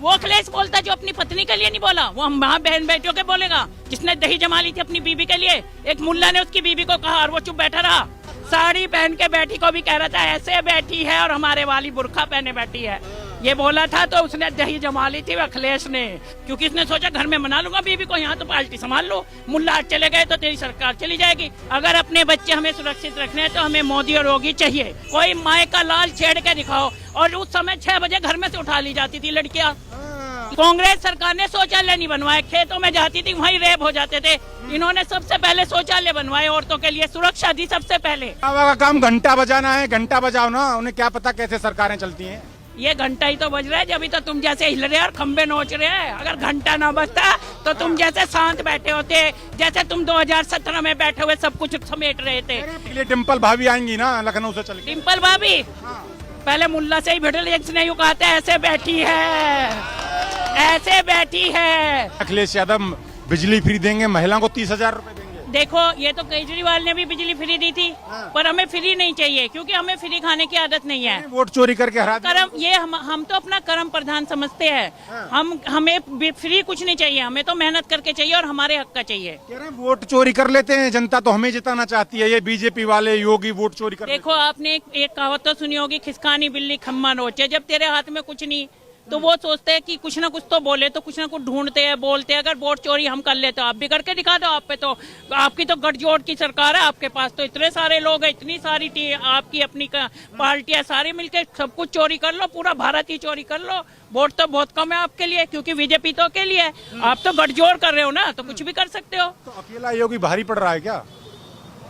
वो अखिलेश बोलता जो अपनी पत्नी के लिए नहीं बोला, वो हम वहाँ बहन बेटियों के बोलेगा। जिसने दही जमा ली थी अपनी बीबी के लिए, एक मुल्ला ने उसकी बीबी को कहा और वो चुप बैठा रहा। साड़ी पहन के बेटी को भी कह रहा था ऐसे बैठी है और हमारे वाली बुर्खा पहने बैठी है, ये बोला था। तो उसने दही जमा ली थी अखिलेश ने, क्योंकि उसने सोचा घर में मना लूंगा बीबी को, यहाँ तो पार्टी संभाल लो, मुल्ला आज चले गए तो तेरी सरकार चली जाएगी। अगर अपने बच्चे हमें सुरक्षित रखने हैं तो हमें मोदी और योगी चाहिए। कोई माए का लाल छेड़ के दिखाओ। और उस समय 6 बजे घर में से उठा ली जाती थी लड़कियां। कांग्रेस सरकार ने शौचालय नहीं बनवाए, खेतों में जाती थी वहीं रेप हो जाते थे। इन्होंने सबसे पहले शौचालय बनवाए, औरतों के लिए सुरक्षा दी सबसे पहले। का काम घंटा बजाना है, घंटा बजाओ ना, उन्हें क्या पता कैसे सरकारें चलती हैं। ये घंटा ही तो बज रहा है जब तो तुम जैसे हिल रहे हैं और खंबे नोच रहे हैं। अगर घंटा ना बजता तो तुम जैसे शांत बैठे होते, जैसे तुम 2017 में बैठे हुए सब कुछ समेट रहे थे। डिम्पल भाभी आएंगी ना लखनऊ से चल के। डिम्पल भाभी पहले मुल्ला से ही भिड़ल नहीं कहते ऐसे बैठी है, ऐसे बैठी है। अखिलेश यादव बिजली फ्री देंगे, महिला को 30,000 रूपए देंगे। देखो ये तो केजरीवाल ने भी बिजली फ्री दी थी, पर हमें फ्री नहीं चाहिए क्योंकि हमें फ्री खाने की आदत नहीं है। वोट चोरी करके हरा कर्म ये हम तो अपना कर्म प्रधान समझते हैं। हमें फ्री कुछ नहीं चाहिए, हमें तो मेहनत करके चाहिए और हमारे हक का चाहिए। कह रहे हैं वोट चोरी कर लेते हैं, जनता तो हमें जिताना चाहती है, ये बीजेपी वाले योगी वोट चोरी कर। देखो आपने एक कहावत तो सुनी होगी, खिसकानी बिल्ली खम्मा नोचे। जब तेरे हाथ में कुछ नहीं तो वो सोचते हैं कि कुछ ना कुछ तो बोले, तो कुछ ना कुछ ढूंढते हैं, बोलते हैं। अगर वोट चोरी हम कर ले तो आप भी करके दिखा दो। आप पे तो आपकी तो गठजोड़ की सरकार है, आपके पास तो इतने सारे लोग हैं, इतनी सारी आपकी अपनी पार्टियां सारी मिलकर सब कुछ चोरी कर लो, पूरा भारत ही चोरी कर लो। वोट तो बहुत कम है आपके लिए क्योंकि बीजेपी तो के लिए है। आप तो गठजोड़ कर रहे हो ना, तो कुछ भी कर सकते हो। तो अकेला योगी भारी पड़ रहा है क्या?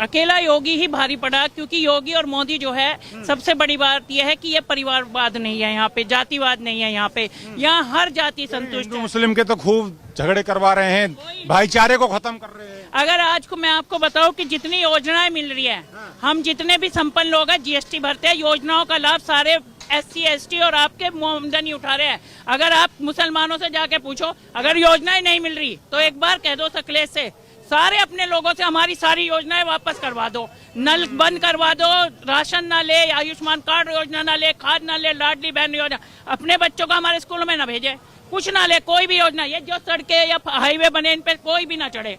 अकेला योगी ही भारी पड़ा, क्योंकि योगी और मोदी जो है सबसे बड़ी बात यह है कि ये परिवारवाद नहीं है यहाँ पे, जातिवाद नहीं है यहाँ पे। यहाँ हर जाति संतुष्ट है। मुस्लिम के तो खूब झगड़े करवा रहे हैं, भाईचारे को खत्म कर रहे हैं। अगर आज को मैं आपको बताऊं कि जितनी योजनाएं मिल रही है, हम जितने भी संपन्न लोग हैं जीएसटी भरते हैं, योजनाओं का लाभ सारे SC ST और आपके आमदनी उठा रहे हैं। अगर आप मुसलमानों से जाके पूछो, अगर योजनाएं नहीं मिल रही तो एक बार कह दो अखिलेश से, सारे अपने लोगों से हमारी सारी योजनाएं वापस करवा दो, नल बंद करवा दो, राशन ना ले, आयुष्मान कार्ड योजना ना ले, खाद ना ले, लाडली बहन योजना, अपने बच्चों को हमारे स्कूलों में ना भेजे, कुछ ना ले, कोई भी योजना। ये जो सड़कें या हाईवे बने इन पे कोई भी ना चढ़े।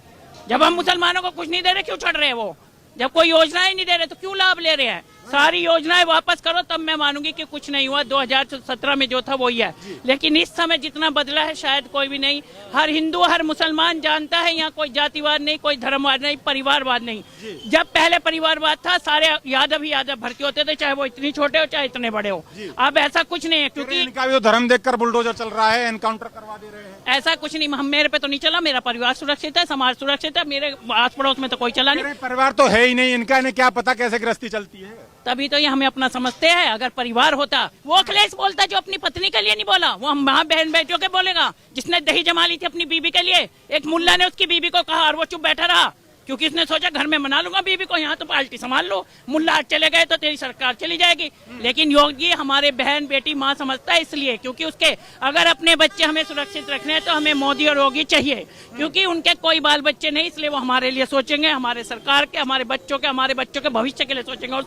जब हम मुसलमानों को कुछ नहीं दे रहे क्यों चढ़ रहे हैं वो? जब कोई योजनाएं नहीं दे रहे तो क्यों लाभ ले रहे हैं? सारी योजनाएं वापस करो तब मैं मानूंगी कि कुछ नहीं हुआ। 2017 में जो था वही है, लेकिन इस समय जितना बदला है शायद कोई भी नहीं। हर हिंदू हर मुसलमान जानता है यहाँ कोई जातिवाद नहीं, कोई धर्मवाद नहीं, परिवारवाद नहीं। जब पहले परिवारवाद था सारे यादव ही यादव भर्ती होते थे, चाहे वो इतनी छोटे हो चाहे इतने बड़े हो। अब ऐसा कुछ नहीं है क्योंकि इनका भी तो धर्म देखकर बुलडोजर चल रहा है, एनकाउंटर करवा दे रहे हैं। ऐसा कुछ नहीं, हम मेरे पे तो नहीं चला, मेरा परिवार सुरक्षित है, समाज सुरक्षित है, मेरे आस पड़ोस में तो कोई चला नहीं। परिवार तो है ही नहीं इनका, इन्हें क्या पता कैसे गृहस्थी चलती है। तभी तो ये हमें अपना समझते हैं। अगर परिवार होता, वो अखिलेश बोलता जो अपनी पत्नी के लिए नहीं बोला, वो हम वहाँ बहन बेटियों के बोलेगा। जिसने दही जमा ली थी अपनी बीबी के लिए, एक मुल्ला ने उसकी बीबी को कहा और वो चुप बैठा रहा, क्योंकि उसने सोचा घर में मना लूंगा बीबी को, यहाँ तो पार्टी संभाल लो, मुल्ला आज चले गए तो तेरी सरकार चली जाएगी। लेकिन योगी हमारे बहन बेटी माँ समझता है, इसलिए क्योंकि उसके अगर अपने बच्चे हमें सुरक्षित रखने हैं तो हमें मोदी और योगी चाहिए, क्योंकि उनके कोई बाल बच्चे नहीं, इसलिए वो हमारे लिए सोचेंगे, हमारे सरकार के, हमारे बच्चों के भविष्य के लिए सोचेंगे। और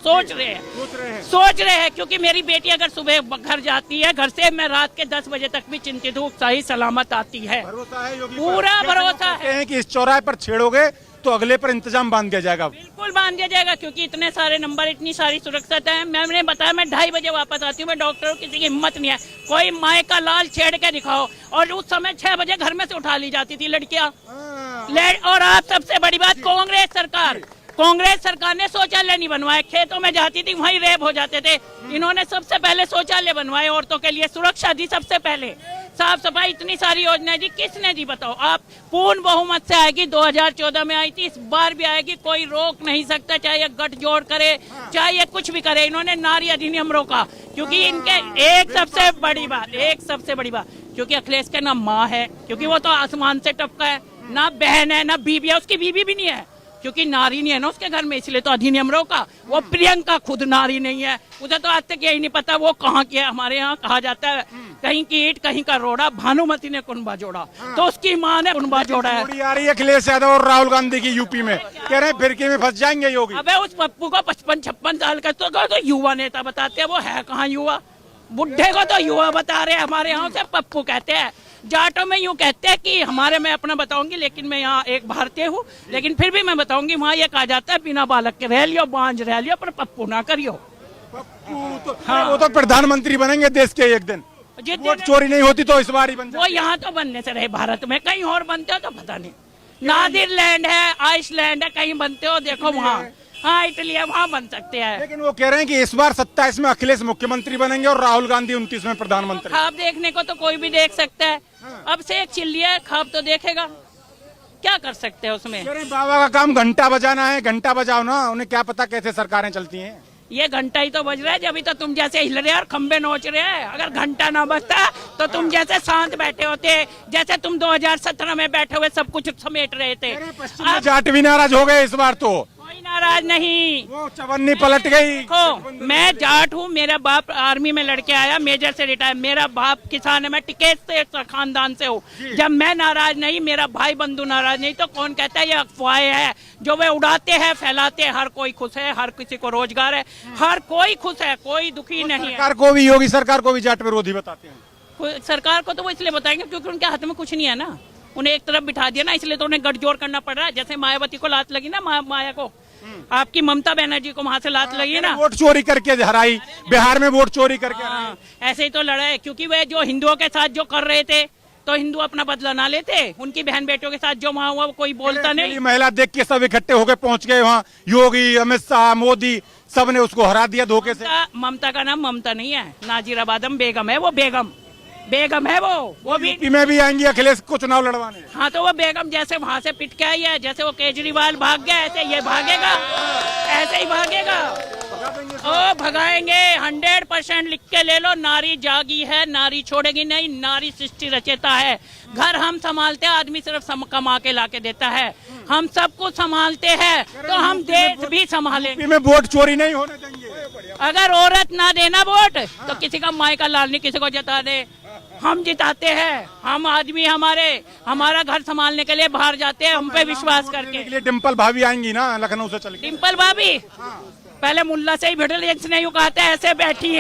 सोच रहे हैं क्योंकि मेरी बेटी अगर सुबह घर जाती है घर से, मैं रात के 10 बजे तक भी चिंतित हूँ, सही सलामत आती है। पूरा भरोसा है कि इस चौराहे पर छेड़ोगे तो अगले पर इंतजाम बांध दिया जाएगा। बिल्कुल बांध दिया जाएगा, क्योंकि इतने सारे नंबर, इतनी सारी सुरक्षा है। मैंने बताया मैं 2:30 बजे वापस आती हूँ, मैं डॉक्टर, किसी की हिम्मत नहीं है। कोई माए का लाल छेड़ के दिखाओ। और उस समय 6 बजे घर में से उठा ली जाती थी लड़कियां। और आप सबसे बड़ी बात, कांग्रेस सरकार ने शौचालय नहीं बनवाए, खेतों में जाती थी वहीं रेप हो जाते थे। इन्होंने सबसे पहले शौचालय बनवाए, औरतों के लिए सुरक्षा दी सबसे पहले, साफ सफाई, इतनी सारी योजनाएं दी। किसने दी बताओ? आप पूर्ण बहुमत से आएगी, 2014 में आई थी, इस बार भी आएगी, कोई रोक नहीं सकता, चाहे ये गठजोड़ करे, चाहे ये कुछ भी करे। इन्होंने नारी अधिनियम रोका, क्योंकि इनके एक सबसे बड़ी बात, क्योंकि अखिलेश के ना माँ है, क्योंकि वो तो आसमान से टपका है, ना बहन है, ना बीबी है, उसकी बीबी भी नहीं है, क्योंकि नारी नहीं है ना उसके घर में, इसलिए तो अधिनियम रोका। वो प्रियंका खुद नारी नहीं है, उसे तो आज तक यही नहीं पता वो कहाँ की है। हमारे यहाँ कहा जाता है कहीं की ईंट कहीं का रोड़ा, भानुमति ने कुनबा जोड़ा, तो उसकी माँ ने कुनबा जोड़ा है। आ रही है अखिलेश यादव और राहुल गांधी की यूपी में, कह रहे हैं फिरके में फंस जाएंगे योगी। अबे उस पप्पू को 55-56 साल का तो युवा नेता बताते हैं, वो है कहाँ युवा? बुढ़े को तो युवा बता रहे हैं, हमारे यहाँ से पप्पू कहते हैं। जाटों में यूँ कहते हैं कि हमारे, मैं अपना बताऊंगी, लेकिन मैं यहाँ एक भारतीय हूँ, लेकिन फिर भी मैं बताऊंगी, वहाँ ये कहा जाता है बिना बालक के रह लियो, बांझ रह लियो, पर पप्पू ना करियो। हाँ, वो तो प्रधानमंत्री बनेंगे देश के एक दिन। वोट चोरी नहीं होती तो इस बार ही बन वो यहाँ तो बनने से रहे, भारत में कहीं और बनते हो तो पता नहीं। नादरलैंड है, आइसलैंड है, कहीं बनते हो देखो वहाँ। हाँ, इटली है, वहाँ बन सकते हैं। लेकिन वो कह रहे हैं कि इस बार 27 में अखिलेश मुख्यमंत्री बनेंगे और राहुल गांधी 29 में प्रधानमंत्री। ख्वाब देखने को तो कोई भी देख सकता है। अब से एक चिल्ली है, ख्वाब तो देखेगा, क्या कर सकते हैं उसमें। कह रहे हैं बाबा का काम घंटा बजाना है, घंटा बजाओ ना, उन्हें क्या पता कैसे सरकारें चलती हैं। ये घंटा ही तो बज रहा है, जब तो तुम जैसे हिल रहे हैं और खंबे नोच रहे हैं। अगर घंटा ना बजता तो तुम जैसे शांत बैठे होते, जैसे तुम 2017 में बैठे हुए सब कुछ समेट रहे थे। अब जाट भी नाराज हो गए इस बार तो। कोई नाराज नहीं। वो चवन्नी पलट गई। देखो, मैं जाट हूँ, मेरा बाप आर्मी में लड़के आया, मेजर से रिटायर, मेरा बाप किसान है, मैं टिकेत से खानदान से हूँ। जब मैं नाराज नहीं, मेरा भाई बंधु नाराज नहीं, तो कौन कहता है ये अफवाहें है जो वे उड़ाते हैं, फैलाते हैं। हर कोई खुश है, हर किसी को रोजगार है, हर कोई खुश है, कोई दुखी नहीं है। सरकार को भी, योगी सरकार को भी जाट विरोधी बताते हैं। सरकार को तो वो इसलिए बताएंगे क्योंकि उनके हाथ में कुछ नहीं है ना, उन्हें एक तरफ बिठा दिया ना, इसलिए तो उन्हें गठजोड़ करना पड़ रहा है। जैसे मायावती को लात लगी ना, माया को, आपकी ममता बनर्जी को वहां से लात लगी ना, वोट चोरी करके हराई, बिहार में वोट चोरी करके। हाँ, ऐसे ही तो लड़ा है, क्योंकि वे जो हिंदुओं के साथ जो कर रहे थे, तो हिंदू अपना बदला ना लेते। उनकी बहन बेटियों के साथ जो वहाँ हुआ वो कोई बोलता नहीं। महिला देख के सब इकट्ठे होके पहुंच गए वहाँ, योगी, अमित शाह, मोदी, सब ने उसको हरा दिया धोखे से। ममता का नाम ममता नहीं है, नाजीराबादम बेगम है, वो बेगम है वो भी यूपी में भी आएंगी अखिलेश को चुनाव लड़वाने। हाँ, तो वो बेगम जैसे वहां से पिट के आई है, जैसे वो केजरीवाल भाग गया, ऐसे ये भागेगा, ऐसे ही भागेगा। ओ भगाएंगे, 100% लिख के ले लो। नारी जागी है, नारी छोड़ेगी नहीं, नारी सृष्टि रचेता है। घर हम संभालते हैं, आदमी सिर्फ कमा के लाके देता है। हम सब कुछ संभालते हैं तो हम देश भी संभालेंगे। में वोट चोरी नहीं होने देंगे। अगर औरत ना देना वोट तो किसी का माई का लाल नहीं किसी को जिता दे, हम जिताते हैं। हम आदमी हमारा घर संभालने के लिए बाहर जाते हैं, हम पे विश्वास करके। डिम्पल भाभी आएंगी ना लखनऊ से चल के। डिम्पल भाभी पहले मुल्ला से ही भिड़ल ने यूँ कहते ऐसे बैठी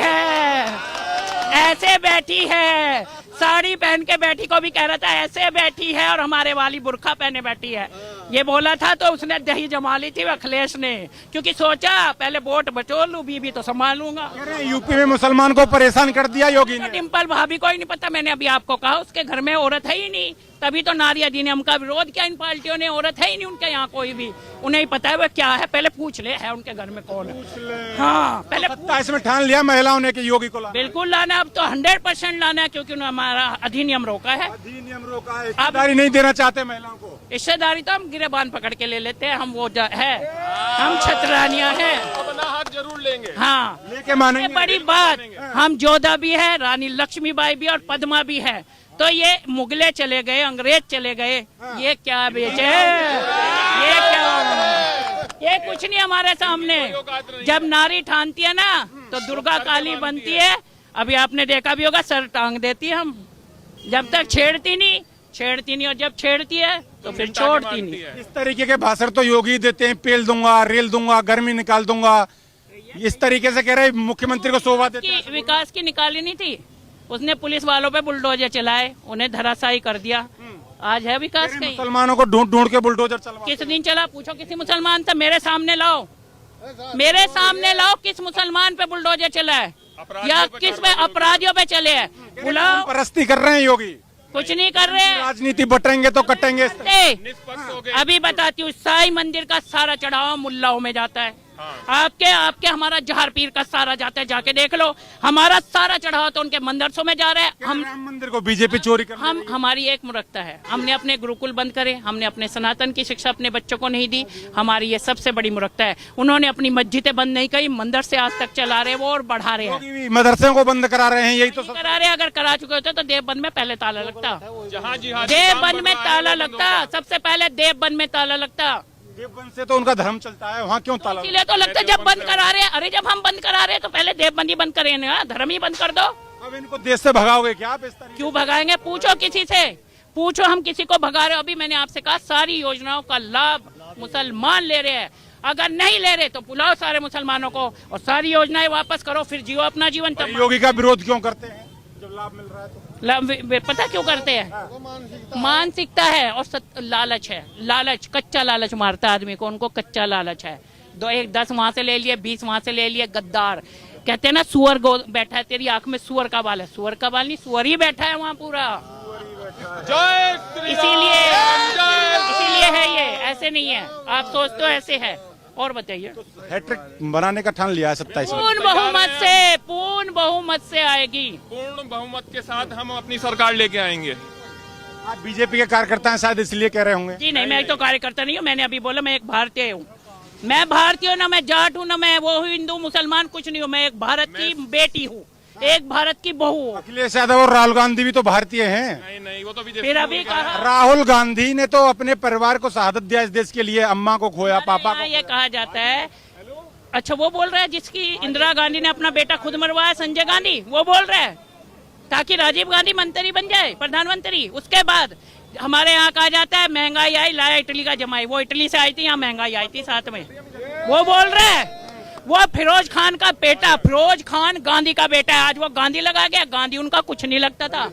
है, साड़ी पहन के बैठी को भी कह रहा था ऐसे बैठी है, और हमारे वाली बुर्खा पहने बैठी है। ये बोला था तो उसने दही जमा ली थी अखिलेश ने, क्योंकि सोचा पहले वोट बचो लूं, बीबी तो संभालूंगा। यूपी में मुसलमान को परेशान कर दिया योगी ने। डिम्पल भाभी को ही नहीं पता, मैंने अभी आपको कहा उसके घर में औरत है ही नहीं, तभी तो नारी अधिनियम का विरोध किया इन पार्टियों ने। औरत है ही नहीं उनके यहाँ कोई भी, उन्हें ही पता है वो क्या है, पहले पूछ ले है उनके घर में कौन है। हाँ, पहले 27 में ठान लिया महिलाओं ने कि योगी को लाना। बिल्कुल लाना, अब तो 100% लाना है, क्योंकि उन्होंने हमारा अधिनियम रोका है। अधिनियम रोका है, हिस्सेदारी नहीं देना चाहते महिलाओं को। हिस्सेदारी तो हम गिरेबान पकड़ के ले लेते हैं, हम वो है, हम छतरानियां हैं, अपना हाथ जरूर लेंगे। हाँ, लेके मानेंगे। बड़ी बात, हम जोधा भी है, रानी लक्ष्मीबाई भी और पद्मा भी है। तो ये मुगले चले गए, अंग्रेज चले गए, ये क्या बेचे, ये क्या, ये कुछ नहीं हमारे सामने। जब नारी ठानती है ना तो दुर्गा काली बनती है। अभी आपने देखा भी होगा, सर टांग देती है। हम जब तक छेड़ती नहीं, और जब छेड़ती है तो फिर छोड़ती नहीं। इस तरीके के भाषण तो योगी देते हैं, पेल दूंगा, रेल दूंगा, गर्मी निकाल दूंगा, इस तरीके से कह रहे मुख्यमंत्री को शोभा देते हैं। विकास की निकाली नहीं थी उसने, पुलिस वालों पे बुलडोजर चलाए, उन्हें धराशायी कर दिया। आज है विकास कहीं? मुसलमानों को ढूंढ के बुलडोजर चलवा। किस दिन चला? पूछो किसी मुसलमान से, मेरे सामने लाओ, किस मुसलमान पे बुलडोजर चला है, या किस पे अपराधियों पे चले हैं, बुलाओ। परस्ती कर रहे हैं योगी, कुछ नहीं कर रहे हैं। राजनीति बटेंगे तो कटेंगे। अभी बताती हूँ, साई मंदिर का सारा चढ़ावा मुल्लाओं में जाता है। आपके हमारा जहर पीर का सारा जाता है, जाके देख लो। हमारा सारा चढ़ावा तो उनके मदरसों में जा रहा है। हम राम मंदिर को बीजेपी चोरी कर, हमारी एक मुरक्ता है, हमने अपने गुरुकुल बंद करे, हमने अपने सनातन की शिक्षा अपने बच्चों को नहीं दी। हमारी ये सबसे बड़ी मुरक्ता है। उन्होंने अपनी मस्जिदें बंद नहीं करी, मदरसे आज तक चला रहे वो और बढ़ा रहे हैं। मदरसे को बंद करा रहे हैं, यही तो करा रहे। अगर करा चुके होते तो देवबंद में पहले ताला लगता, जहाँ देवबंद में ताला लगता, सबसे पहले देवबंद में ताला लगता। देवबंद से तो उनका धर्म चलता है, वहाँ क्यों ताला? इसलिए तो लगता है जब बंद करा रहे हैं, अरे जब हम बंद करा रहे हैं तो पहले देवबंद ही बंद करें ना, धर्म ही बंद कर दो। अब इनको देश से भगाओगे क्या आप? इस तरीके क्यों भगाएंगे? पूछो किसी से, पूछो हम किसी को भगा रहे हो? अभी मैंने आपसे कहा सारी योजनाओं का लाभ मुसलमान ले रहे हैं। अगर नहीं ले रहे तो बुलाओ सारे मुसलमानों को और सारी योजनाएं वापस करो, फिर जियो अपना जीवन। तब योगी का विरोध क्यों करते हैं जब लाभ मिल रहा है तो? पता क्यों करते हैं? मानसिकता है और लालच है। लालच, कच्चा लालच मारता है आदमी को, उनको कच्चा लालच है। 10 वहां से ले लिए, 20 वहां से ले लिए। गद्दार कहते हैं ना, सुअर बैठा है तेरी आंख में, सुअर का बाल है। सुअर का बाल नहीं, सुअर ही बैठा है वहाँ पूरा। जय श्री इसीलिए है ये, ऐसे नहीं है। आप सोचते हो ऐसे है। और बताइए, हैट्रिक बनाने का ठान लिया है 27 में। पूर्ण बहुमत से आएगी। पूर्ण बहुमत के साथ हम अपनी सरकार लेके आएंगे। आप बीजेपी के कार्यकर्ता हैं, शायद इसलिए कह रहे होंगे। जी नहीं, मैं तो कार्यकर्ता नहीं हूँ। मैंने अभी बोला मैं एक भारतीय हूँ। मैं भारतीय हूँ ना, मैं जाट हूँ ना, मैं वो हिंदू मुसलमान कुछ नहीं हूँ। मैं एक भारत की बेटी हूँ, एक भारत की बहू हूँ। अखिलेश यादव और राहुल गांधी भी तो भारतीय हैं। नहीं, वो तो फिर अभी कहा राहुल गांधी ने तो अपने परिवार को शहादत दिया इस देश के लिए, अम्मा को खोया, पापा को। ये कहा जाता है। अच्छा, वो बोल रहा है जिसकी इंदिरा गांधी ने अपना बेटा खुद मरवाया, संजय गांधी, वो बोल रहा है ताकि राजीव गांधी मंत्री बन जाए, प्रधानमंत्री। उसके बाद हमारे यहाँ कहा जाता है महंगाई आई, लाया इटली का जमाई। वो इटली से आई थी, यहाँ महंगाई आई थी साथ में। वो बोल रहा है वो फिरोज खान का बेटा, फिरोज खान गांधी का बेटा है। आज वो गांधी लगा गया। गांधी उनका कुछ नहीं लगता था।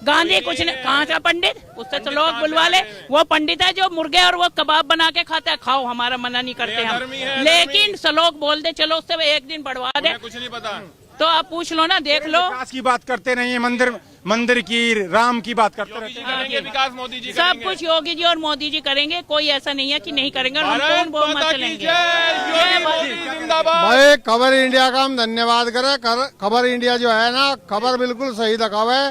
गांधी कुछ नहीं, कहाँ से पंडित? उससे तो लोग बुलवा ले। वो पंडित है जो मुर्गे और वो कबाब बना के खाता है। खाओ, हमारा मना नहीं करते हम, लेकिन लोग बोल दे चलो उससे एक दिन बढ़वा दे। कुछ नहीं पता तो आप पूछ लो ना, देख लो। विकास की बात करते नहीं है, मंदिर की, राम की बात करते रहते हैं। करेंगे विकास, मोदी जी सब कुछ योगी जी और मोदी जी करेंगे। कोई ऐसा नहीं है कि नहीं करेंगे। और हम कौन बहुमत से लेंगे। भाई खबर इंडिया का हम धन्यवाद करें। खबर इंडिया जो है ना, खबर बिल्कुल सही दिखावे,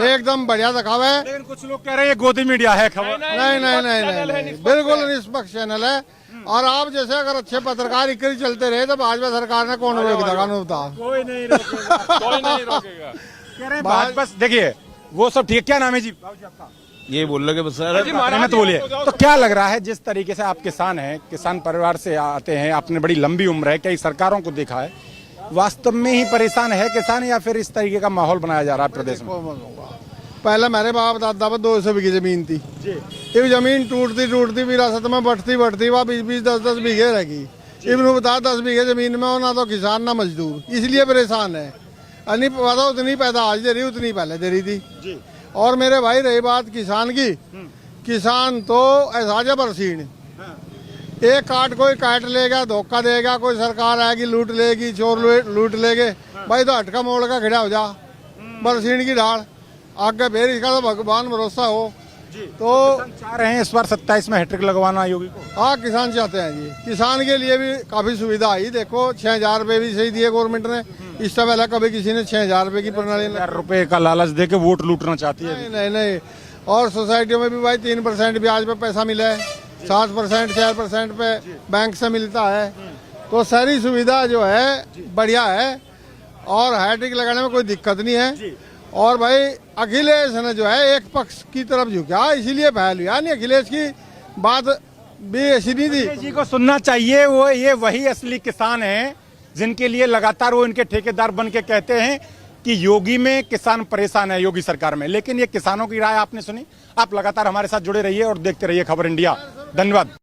एकदम बढ़िया दिखावे। लेकिन कुछ लोग कह रहे हैं गोदी मीडिया है खबर। नहीं, बिल्कुल निष्पक्ष चैनल है। और आप जैसे अगर अच्छे पत्रकार इकरी चलते रहे तो भाजपा सरकार ने कौन रोकेगा? कोई नहीं रोकेगा। कोई नहीं रोकेगा। कह रहे हैं भाजपा, देखिए वो सब ठीक। क्या नाम है जी? ये बोल रहे सर, मेहनत बोलिए। तो क्या लग रहा है, जिस तरीके से आप किसान हैं, किसान परिवार से आते हैं, आपने बड़ी लंबी उम्र है, कई सरकारों को देखा है, वास्तव में ही परेशान है किसान या फिर इस तरीके का माहौल बनाया जा रहा है प्रदेश में? पहले मेरे बाप दादा पर 200 बीघे जमीन थी। ये जमीन टूटती विरासत में बढ़ती वह 20-20, 10-10 बीघे रहेगी। इब्न बता 10 बीघे जमीन में हो ना तो किसान ना मजदूर, इसलिए परेशान है। नहीं पता उतनी पैदा आज दे रही, उतनी पहले दे रही थी। और मेरे भाई रही बात किसान की, किसान तो ऐसा जबरसीन, एक काट कोई काट लेगा, धोखा देगा, कोई सरकार आएगी लूट लेगी, चोर लूट लेगे। भाई तो हटका मोड़ का खड़ा हो जा, बरसीन की ढाल आगे। फिर इसका तो भगवान भरोसा हो। तो चाह रहे हैं इस बार 27 में हैट्रिक लगवाना योगी को। हाँ, किसान चाहते हैं जी। किसान के लिए भी काफी सुविधा आई। देखो 6,000 रुपए भी सही दिए गवर्नमेंट ने। इससे पहले कभी किसी ने 6,000 रुपए की प्रणाली ₹1,000 का लालच दे के वोट लूटना चाहती है। नहीं। और सोसाइटियों में भी भाई 3% ब्याज पे पैसा मिला है, 7%, 4% पे बैंक से मिलता है। तो सारी सुविधा जो है बढ़िया है और हैट्रिक लगाने में कोई दिक्कत नहीं है। और भाई अखिलेश ने जो है एक पक्ष की तरफ झुका, इसीलिए फैल हुआ। नहीं, अखिलेश की बात भी ऐसी नहीं थी। जी को सुनना चाहिए। वो ये वही असली किसान हैं जिनके लिए लगातार वो इनके ठेकेदार बन के कहते हैं कि योगी में किसान परेशान है, योगी सरकार में। लेकिन ये किसानों की राय आपने सुनी। आप लगातार हमारे साथ जुड़े रहिए और देखते रहिए खबर इंडिया। धन्यवाद।